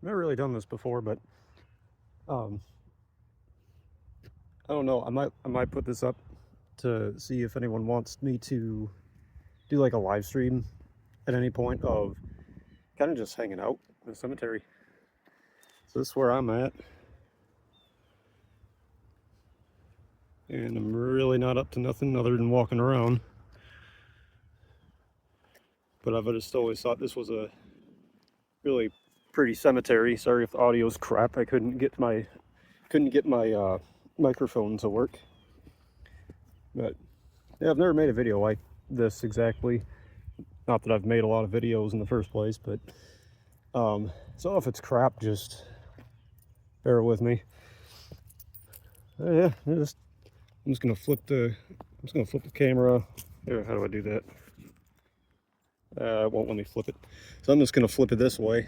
never really done this before, but um, I don't know. I might put this up to see if anyone wants me to do like a live stream at any point of kind of just hanging out in the cemetery. So this is where I'm at, and I'm really not up to nothing other than walking around. But I've just always thought this was a really pretty cemetery. Sorry if the audio's crap. I couldn't get my microphone to work. But yeah, I've never made a video like this exactly. Not that I've made a lot of videos in the first place, but so if it's crap, just bear with me. Yeah, I'm just gonna flip the camera. Here, how do I do that? It won't let me flip it. So I'm just gonna flip it this way.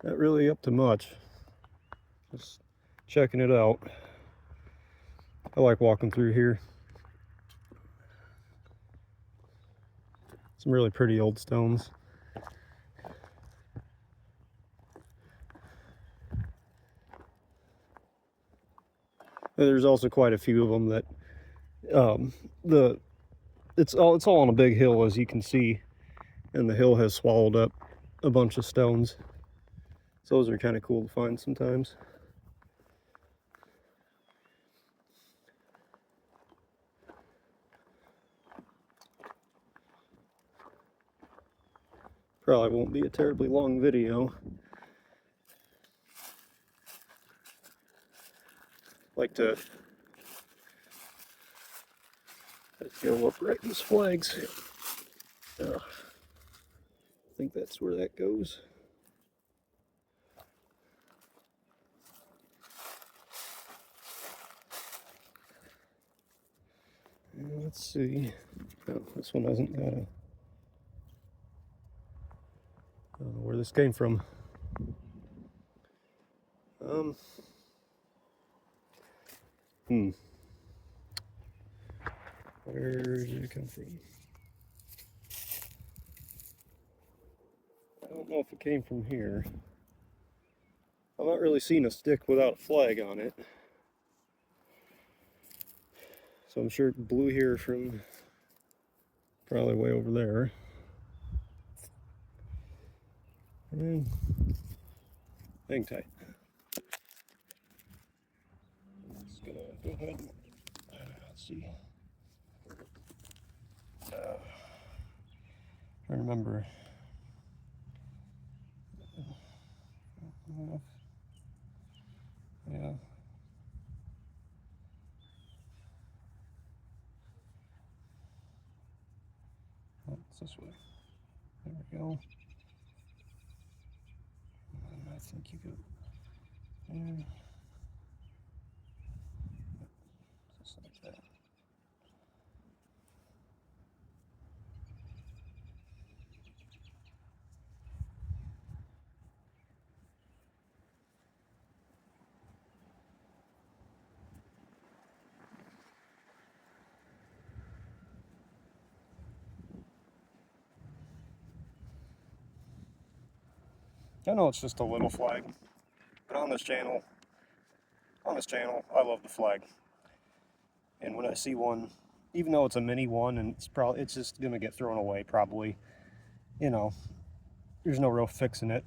Not really up to much. Just checking it out. I like walking through here. Some really pretty old stones. And there's also quite a few of them that it's all on a big hill, as you can see, and the hill has swallowed up a bunch of stones. So those are kind of cool to find sometimes. Probably won't be a terribly long video. Like to let's go up right these flags. I think that's where that goes. And let's see. Oh, this one hasn't got a. I don't know where this came from. Where did it come from? I don't know if it came from here. I'm not really seeing a stick without a flag on it. So I'm sure it blew here from probably way over there. And hang tight. Just gonna go ahead and let's see. I remember. Yeah. Oh, it's this way. There we go. And I think you go there. Just like that. I know it's just a little flag, but on this channel, I love the flag. And when I see one, even though it's a mini one and it's just gonna get thrown away probably, you know, there's no real fixing it.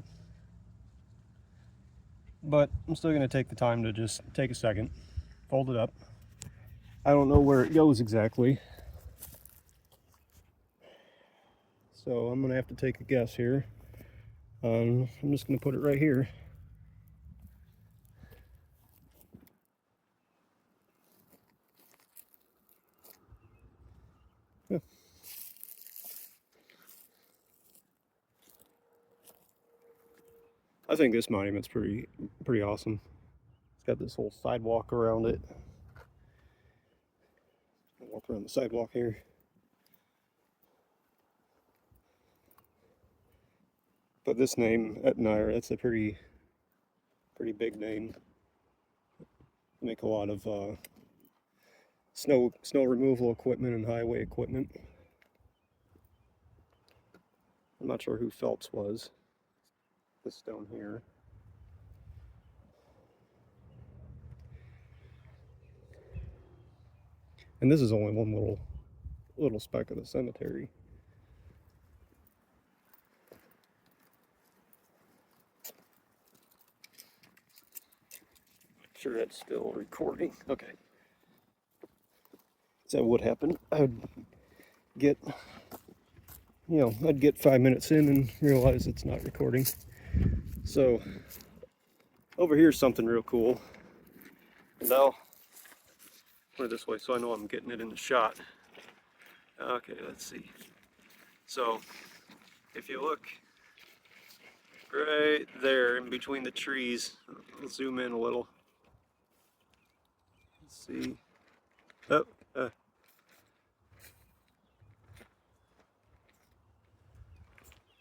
But I'm still gonna take the time to just take a second, fold it up. I don't know where it goes exactly, so I'm gonna have to take a guess here. I'm just gonna put it right here. Yeah. I think this monument's pretty awesome. It's got this whole sidewalk around it. I'll walk around the sidewalk here. But this name, Etnire, that's a pretty big name. Make a lot of snow removal equipment and highway equipment. I'm not sure who Phelps was. This stone here. And this is only one little speck of the cemetery. Sure that's still recording. Okay. So that would happen. I'd get, I'd get 5 minutes in and realize it's not recording. So over here's something real cool. And I'll put it this way so I know I'm getting it in the shot. Okay, let's see. So if you look right there in between the trees, I'll zoom in a little. Let's see. Oh,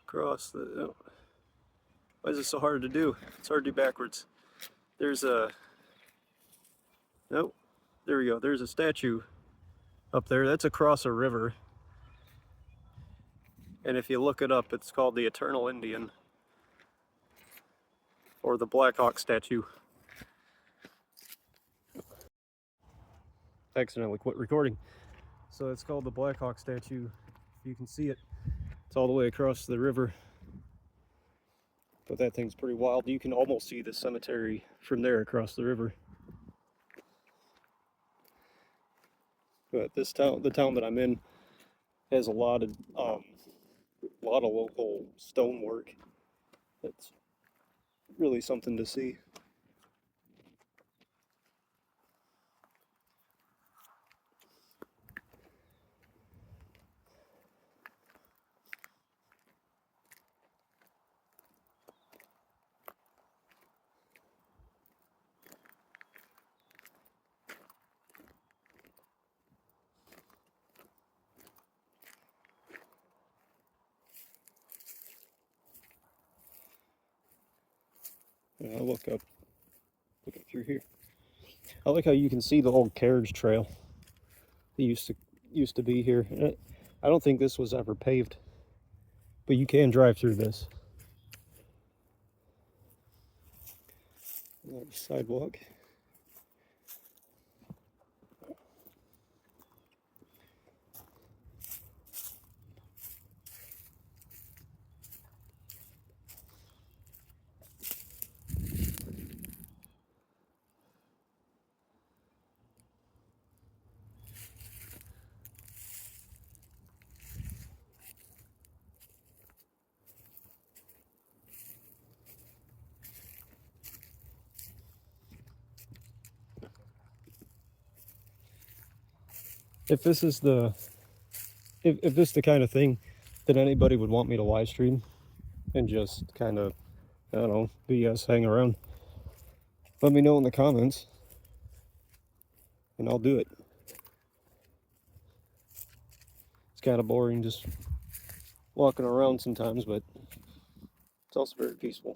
across the. Oh. Why is it so hard to do? It's hard to do backwards. There's a. Nope. There we go. There's a statue up there. That's across a river. And if you look it up, it's called the Eternal Indian, or the Black Hawk statue. Accidentally quit recording. So it's called the Black Hawk statue. You can see it. It's all the way across the river. But that thing's pretty wild. You can almost see the cemetery from there across the river. But this town, the town that I'm in, has a lot of local stonework. That's really something to see. I'll look up through here. I like how you can see the old carriage trail that used to be here. I don't think this was ever paved, but you can drive through this. Sidewalk. If this is if this is the kind of thing that anybody would want me to live stream and just kind of, I don't know, BS hang around, let me know in the comments and I'll do it. It's kind of boring just walking around sometimes, but it's also very peaceful.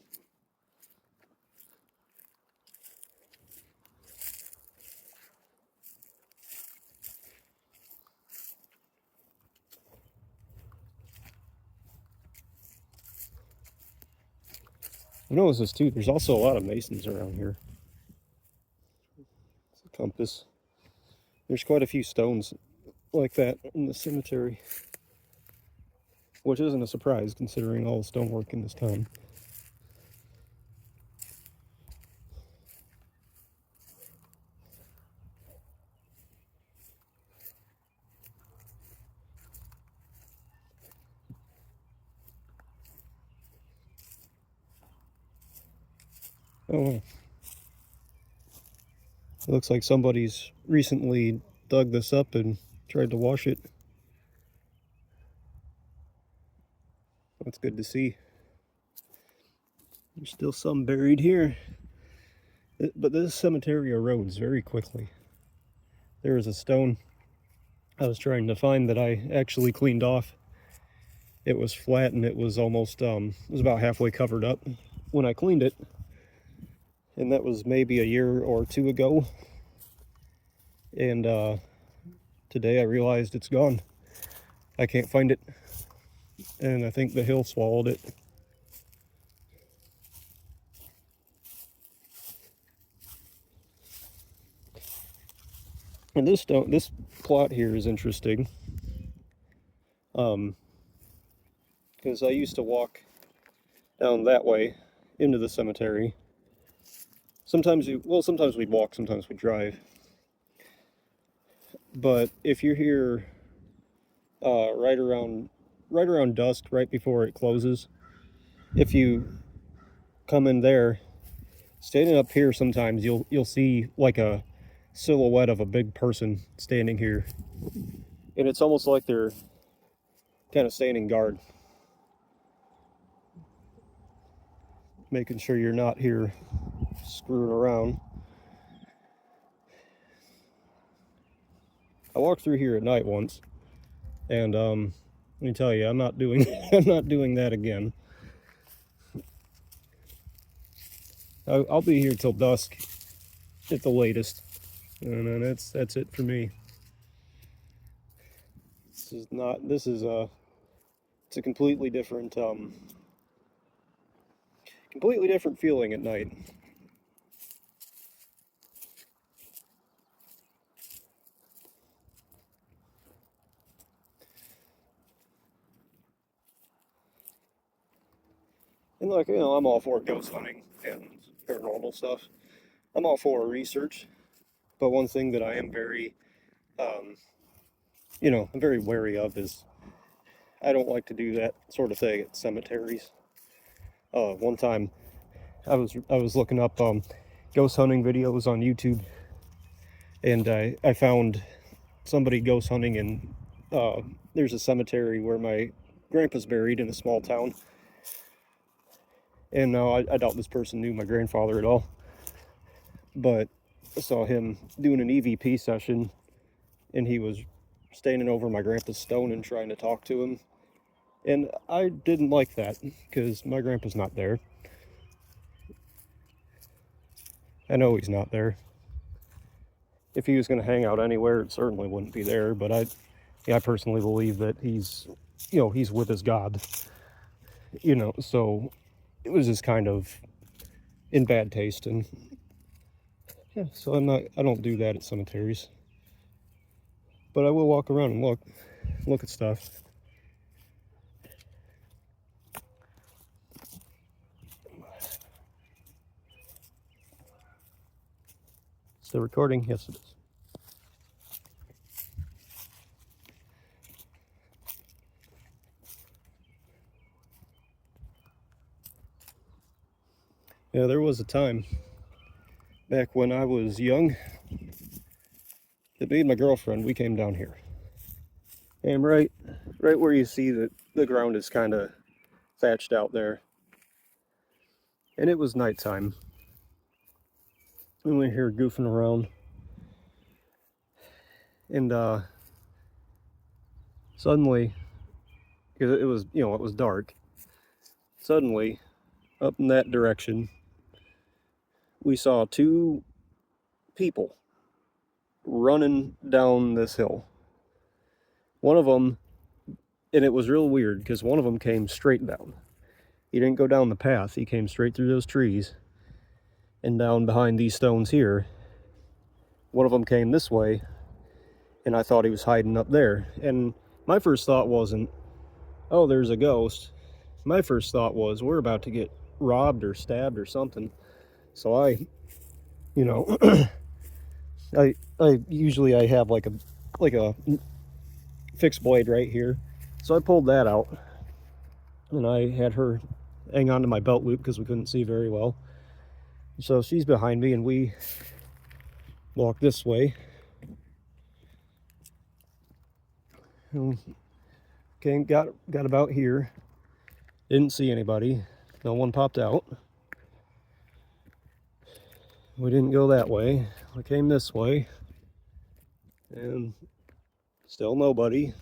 I notice this too, there's also a lot of masons around here. It's a compass. There's quite a few stones like that in the cemetery, which isn't a surprise considering all the stonework in this town. Oh, it looks like somebody's recently dug this up and tried to wash it. That's good to see. There's still some buried here. But this cemetery erodes very quickly. There was a stone I was trying to find that I actually cleaned off. It was flat and it was almost, it was about halfway covered up when I cleaned it. And that was maybe a year or two ago. And today I realized it's gone. I can't find it. And I think the hill swallowed it. And this plot here is interesting. Because I used to walk down that way into the cemetery. Sometimes we'd walk, sometimes we drive. But if you're here right around dusk, right before it closes, if you come in there, standing up here, sometimes you'll see like a silhouette of a big person standing here, and it's almost like they're kind of standing guard, making sure you're not here screwing around. I walked through here at night once, and let me tell you, I'm not doing that again. I'll be here till dusk at the latest, and then that's it for me. It's a completely different feeling at night. And like, I'm all for ghost hunting and paranormal stuff. I'm all for research, but one thing that I am very, I'm very wary of is I don't like to do that sort of thing at cemeteries. One time, I was looking up ghost hunting videos on YouTube, and I found somebody ghost hunting in there's a cemetery where my grandpa's buried in a small town. And no, I doubt this person knew my grandfather at all. But I saw him doing an EVP session, and he was standing over my grandpa's stone and trying to talk to him. And I didn't like that, because my grandpa's not there. I know he's not there. If he was going to hang out anywhere, it certainly wouldn't be there. But I personally believe that he's with his God. So it was just kind of in bad taste, and yeah, so I don't do that at cemeteries. But I will walk around and look at stuff. Is the recording? Yes, it is. Yeah, there was a time back when I was young that me and my girlfriend, we came down here. And right where you see that the ground is kind of thatched out there. And it was nighttime. And we were here goofing around. And suddenly, because it was dark, suddenly, up in that direction, we saw two people running down this hill. One of them, and it was real weird, because one of them came straight down. He didn't go down the path, he came straight through those trees and down behind these stones here. One of them came this way, and I thought he was hiding up there. And my first thought wasn't, oh, there's a ghost. My first thought was, we're about to get robbed or stabbed or something. So I usually have like a fixed blade right here. So I pulled that out, and I had her hang on to my belt loop because we couldn't see very well. So she's behind me, and we walk this way. Okay, got about here. Didn't see anybody. No one popped out. We didn't go that way. We came this way, and still nobody.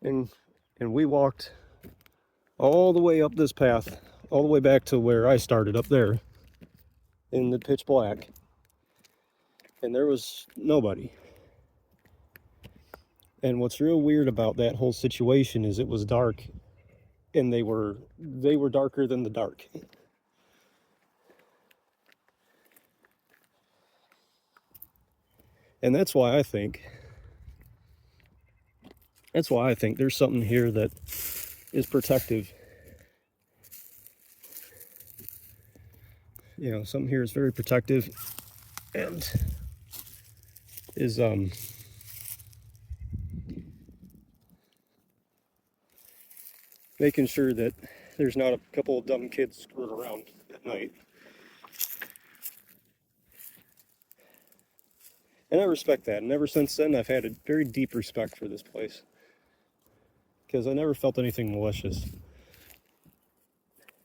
and we walked all the way up this path, all the way back to where I started up there in the pitch black, and there was nobody. And what's real weird about that whole situation is it was dark, and they were darker than the dark. And that's why I think there's something here that is protective. You know, something here is very protective and is making sure that there's not a couple of dumb kids screwing around at night. And I respect that. And ever since then, I've had a very deep respect for this place, because I never felt anything malicious.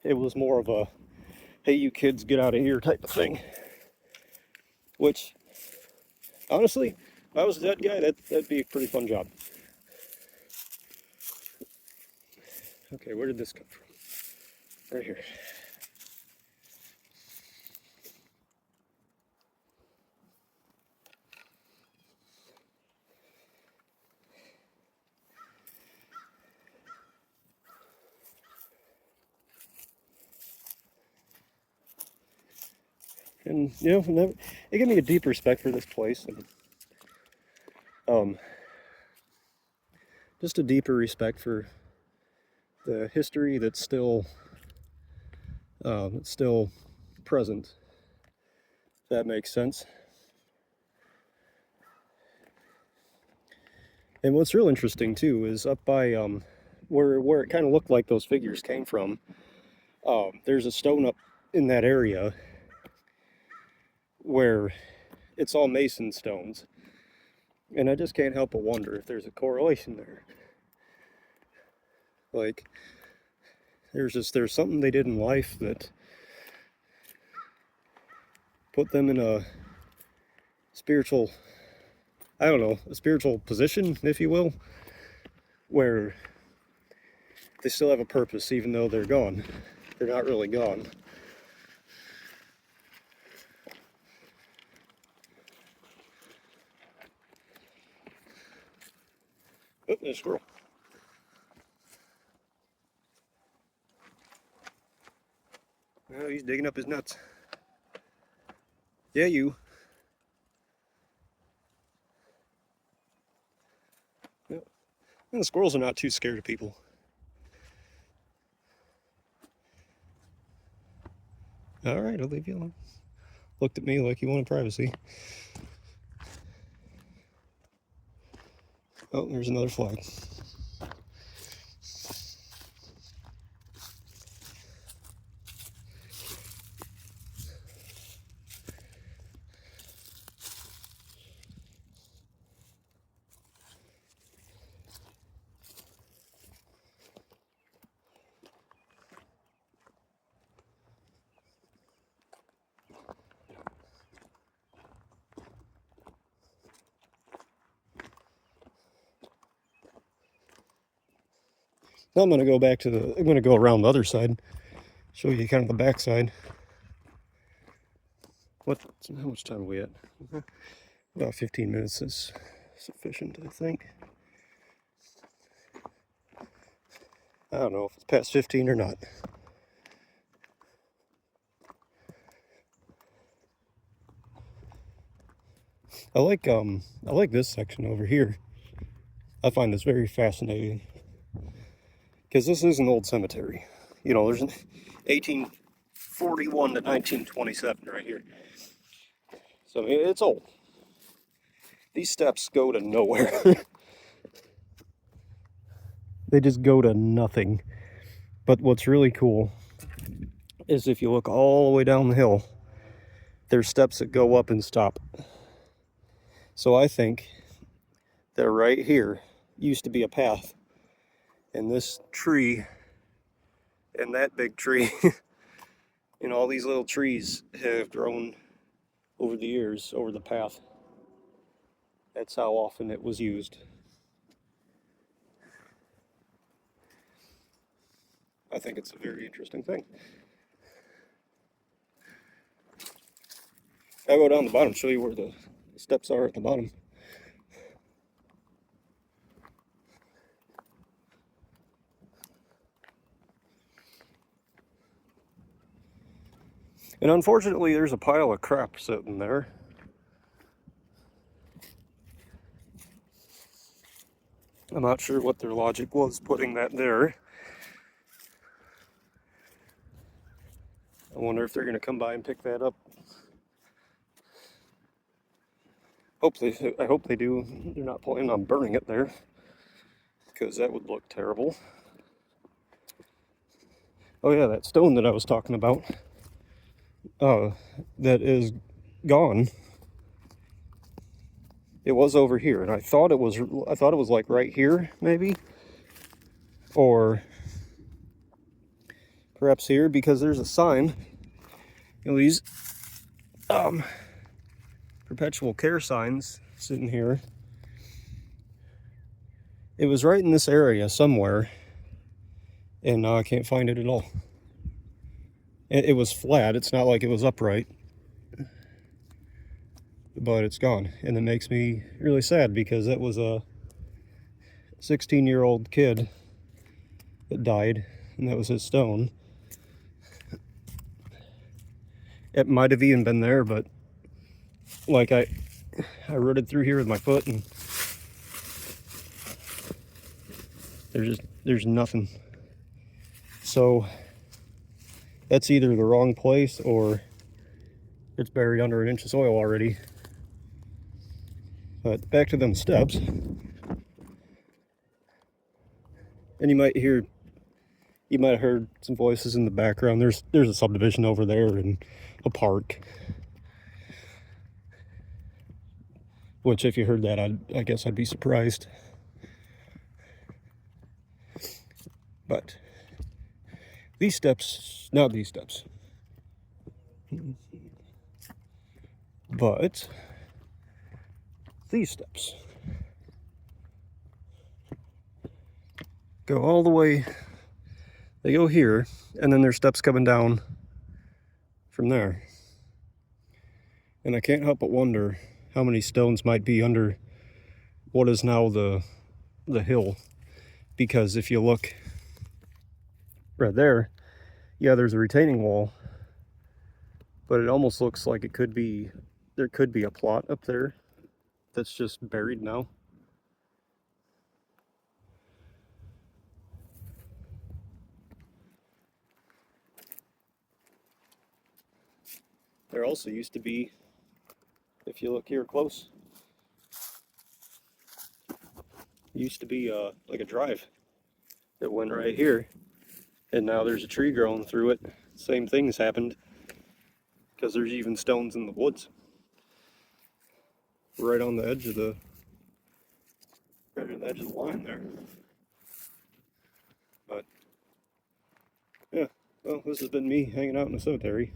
It was more of a, hey, you kids, get out of here type of thing. Which, honestly, if I was that guy, that'd be a pretty fun job. Okay, where did this come from? Right here. And, you know, it gave me a deep respect for this place. And, just a deeper respect for the history that's still present. If that makes sense. And what's real interesting too is up by where it kind of looked like those figures came from. There's a stone up in that area where it's all mason stones, and I just can't help but wonder if there's a correlation there. Like, there's something they did in life that put them in a spiritual, I don't know, a spiritual position, if you will, where they still have a purpose even though they're gone. They're not really gone. Oh, there's a squirrel. Oh, he's digging up his nuts. Yeah, you. Yeah. And the squirrels are not too scared of people. All right, I'll leave you alone. Looked at me like he wanted privacy. Oh, there's another flag. Now I'm gonna go around the other side, show you kind of the back side. How much time are we at? About 15 minutes is sufficient, I think. I don't know if it's past 15 or not. I like this section over here. I find this very fascinating, because this is an old cemetery. You know, there's an 1841 to 1927 right here. So I mean, it's old. These steps go to nowhere. They just go to nothing. But what's really cool is if you look all the way down the hill, there's steps that go up and stop. So I think that right here used to be a path, and this tree and that big tree and all these little trees have grown over the years, over the path. That's how often it was used. I think it's a very interesting thing. I'll go down the bottom, show you where the steps are at the bottom. And unfortunately, there's a pile of crap sitting there. I'm not sure what their logic was putting that there. I wonder if they're going to come by and pick that up. I hope they do. They're not planning on burning it there, because that would look terrible. Oh yeah, that stone that I was talking about, that is gone. It was over here, and I thought it was like right here, maybe, or perhaps here, because there's a sign. You know, these perpetual care signs sitting here. It was right in this area somewhere, and now I can't find it at all. It was flat. It's not like it was upright, but it's gone, and it makes me really sad because it was a 16-year-old kid that died, and that was his stone. It might have even been there, but like I rooted through here with my foot, and there's nothing. So that's either the wrong place or it's buried under an inch of soil already. But back to them steps. And you might have heard some voices in the background. There's a subdivision over there and a park. Which, if you heard that, I guess I'd be surprised. But these steps, not these steps, but these steps go all the way. They go here, and then there's steps coming down from there. And I can't help but wonder how many stones might be under what is now the hill. Because if you look right there, yeah, there's a retaining wall, but it almost looks like there could be a plot up there that's just buried now. There also used to be, if you look here close, used to be like a drive that went right here, and now there's a tree growing through it. Same thing's happened, because there's even stones in the woods right on the edge of the line there. But yeah, well, this has been me hanging out in the cemetery.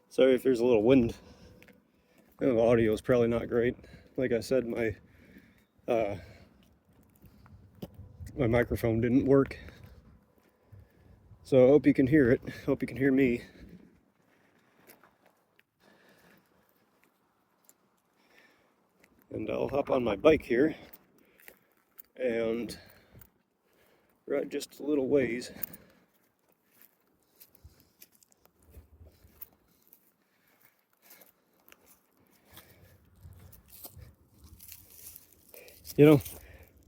Sorry if there's a little wind. You know, the audio is probably not great. Like I said, my microphone didn't work. So I hope you can hear it. Hope you can hear me. And I'll hop on my bike here and ride just a little ways. You know,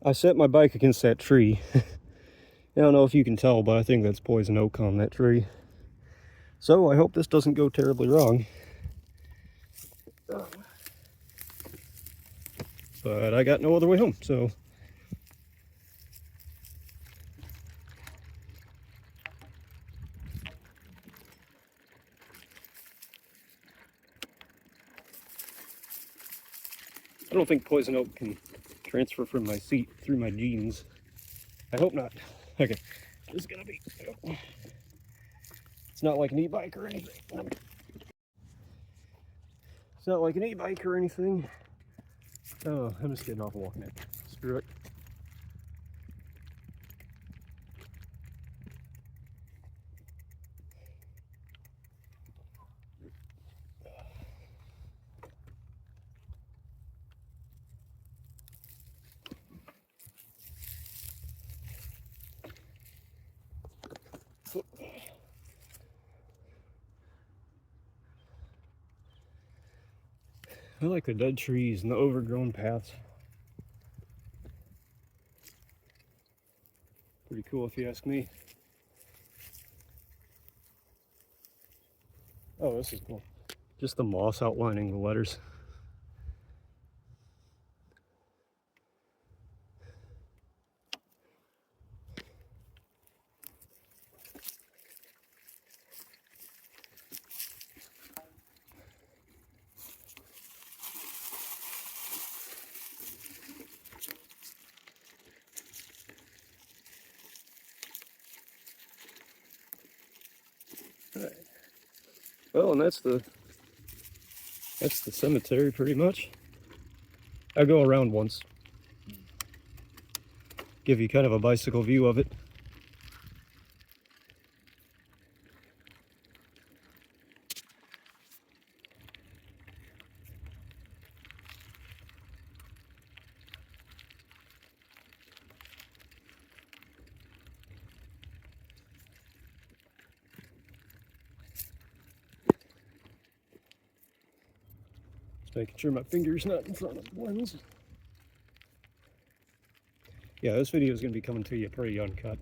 I set my bike against that tree. I don't know if you can tell, but I think that's poison oak on that tree. So I hope this doesn't go terribly wrong. But I got no other way home, so. I don't think poison oak can transfer from my seat through my jeans. I hope not. Okay, this is gonna be. It's not like an e-bike or anything. It's not like an e-bike or anything. Oh, I'm just getting off a walking it. Screw it. I like the dead trees and the overgrown paths. Pretty cool if you ask me. Oh, this is cool. Just the moss outlining the letters. Right. Well, and that's the cemetery pretty much. I go around once. Give you kind of a bicycle view of it. Just making sure my finger's not in front of the lens. Yeah, this video is going to be coming to you pretty uncut.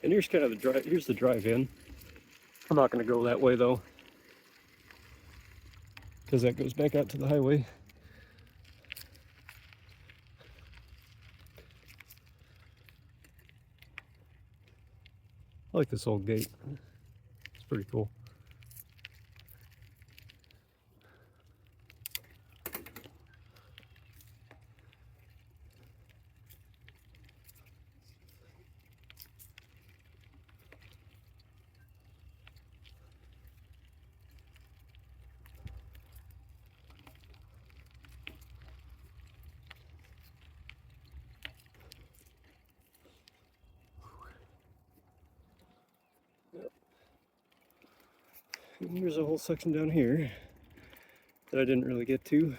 And here's kind of the drive. Here's the drive-in. I'm not going to go that way though, because that goes back out to the highway. I like this old gate. It's pretty cool. And here's a whole section down here that I didn't really get to,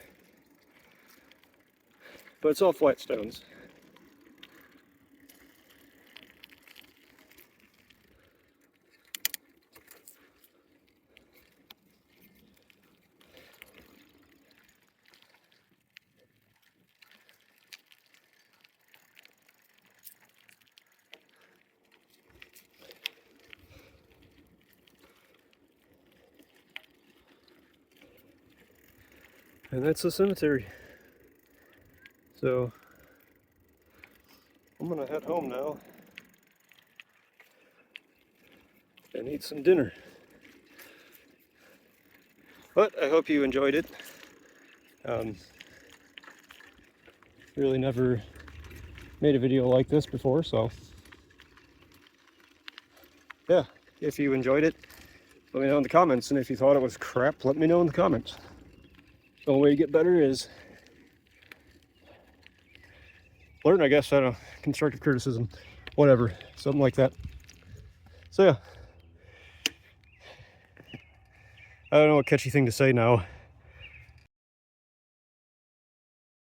but it's all flat stones. And that's the cemetery. So I'm gonna head home now and eat some dinner. But I hope you enjoyed it. Really never made a video like this before, so yeah, if you enjoyed it, let me know in the comments, and if you thought it was crap, let me know in the comments. The only way to get better is learn, I guess. I don't know, constructive criticism, whatever, something like that. So yeah, I don't know what catchy thing to say now.